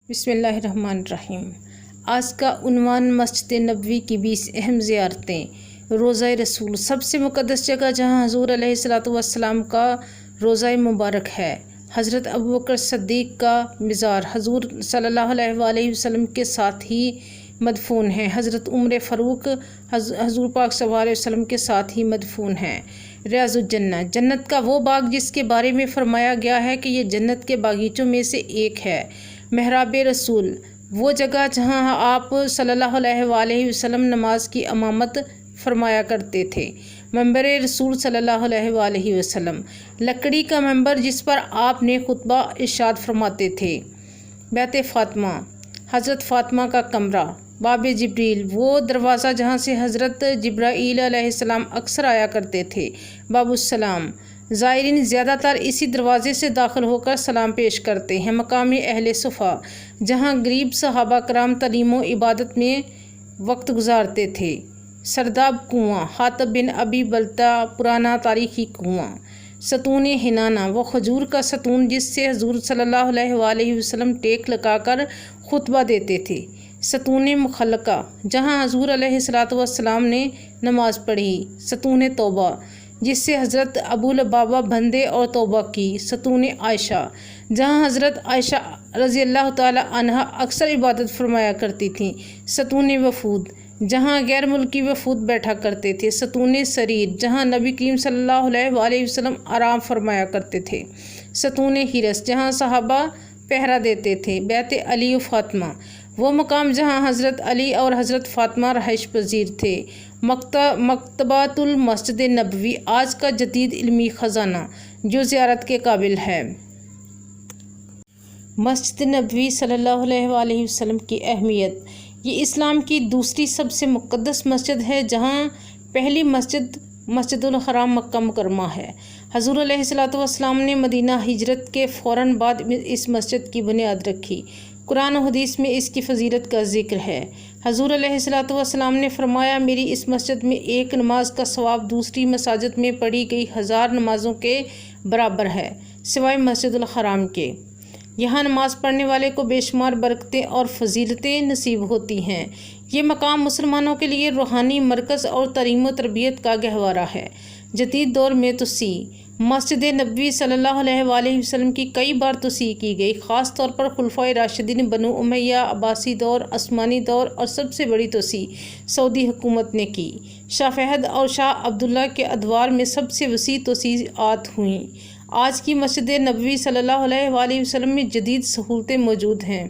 بسم اللہ الرحمن الرحیم۔ آج کا عنوان مسجد نبوی کی 20 اہم زیارتیں۔ روضہ رسول سب سے مقدس جگہ جہاں حضور علیہ الصلوۃ والسلام کا روضہ مبارک ہے۔ حضرت ابوبکر صدیق کا مزار حضور صلی اللہ علیہ وآلہ وسلم کے ساتھ ہی مدفون ہے۔ حضرت عمر فاروق حضور پاک صلی اللہ علیہ وسلم کے ساتھ ہی مدفون ہیں۔ ریاض الجنہ جنت کا وہ باغ جس کے بارے میں فرمایا گیا ہے کہ یہ جنت کے باغیچوں میں سے ایک ہے۔ محراب رسول وہ جگہ جہاں آپ صلی اللہ علیہ وآلہ وسلم نماز کی امامت فرمایا کرتے تھے۔ منبر رسول صلی اللہ علیہ وآلہ وسلم لکڑی کا منبر جس پر آپ نے خطبہ ارشاد فرماتے تھے۔ بیت فاطمہ حضرت فاطمہ کا کمرہ۔ باب جبریل وہ دروازہ جہاں سے حضرت جبرائیل علیہ السلام اکثر آیا کرتے تھے۔ باب السلام زائرین زیادہ تر اسی دروازے سے داخل ہو کر سلام پیش کرتے ہیں۔ مقام اہل صفا جہاں غریب صحابہ کرام تعلیم و عبادت میں وقت گزارتے تھے۔ سرداب کنواں حاطب بن ابی بلتہ پرانا تاریخی کنواں۔ ستون حنانہ وہ کھجور کا ستون جس سے حضور صلی اللہ علیہ وآلہ وسلم ٹیک لگا کر خطبہ دیتے تھے۔ ستون مخلقہ جہاں حضور علیہ الصلوۃ والسلام نے نماز پڑھی۔ ستون توبہ جس سے حضرت ابو لبابہ بندے اور توبہ کی۔ ستون عائشہ جہاں حضرت عائشہ رضی اللہ تعالی عنہا اکثر عبادت فرمایا کرتی تھیں۔ ستون وفود جہاں غیر ملکی وفود بیٹھا کرتے تھے۔ ستون سریر جہاں نبی کریم صلی اللہ علیہ وآلہ وسلم آرام فرمایا کرتے تھے۔ ستون حرس جہاں صحابہ پہرا دیتے تھے۔ بیت علی و فاطمہ وہ مقام جہاں حضرت علی اور حضرت فاطمہ رہائش پذیر تھے۔ مکتبۃ المسجد نبوی آج کا جدید علمی خزانہ جو زیارت کے قابل ہے۔ مسجد نبوی صلی اللہ علیہ وآلہ وسلم کی اہمیت۔ یہ اسلام کی دوسری سب سے مقدس مسجد ہے جہاں پہلی مسجد الحرام مکہ مکرمہ ہے۔ حضور علیہ الصلوۃ والسلام نے مدینہ ہجرت کے فوراً بعد اس مسجد کی بنیاد رکھی۔ قرآن و حدیث میں اس کی فضیلت کا ذکر ہے۔ حضور علیہ الصلوۃ والسلام نے فرمایا میری اس مسجد میں ایک نماز کا ثواب دوسری مساجد میں پڑھی گئی 1000 نمازوں کے برابر ہے سوائے مسجد الحرام کے۔ یہاں نماز پڑھنے والے کو بے شمار برکتیں اور فضیلتیں نصیب ہوتی ہیں۔ یہ مقام مسلمانوں کے لیے روحانی مرکز اور تعلیم و تربیت کا گہوارہ ہے۔ جدید دور میں توسیع مسجد نبوی صلی اللہ علیہ وآلہ وسلم کی کئی بار توسیع کی گئی، خاص طور پر خلفائے راشدین بنو امیہ، عباسی دور، عثمانی دور اور سب سے بڑی توسیع سعودی حکومت نے کی۔ شاہ فہد اور شاہ عبداللہ کے ادوار میں سب سے وسیع توسیعات ہوئیں۔ آج کی مسجد نبوی صلی اللہ علیہ وآلہ وسلم میں جدید سہولتیں موجود ہیں۔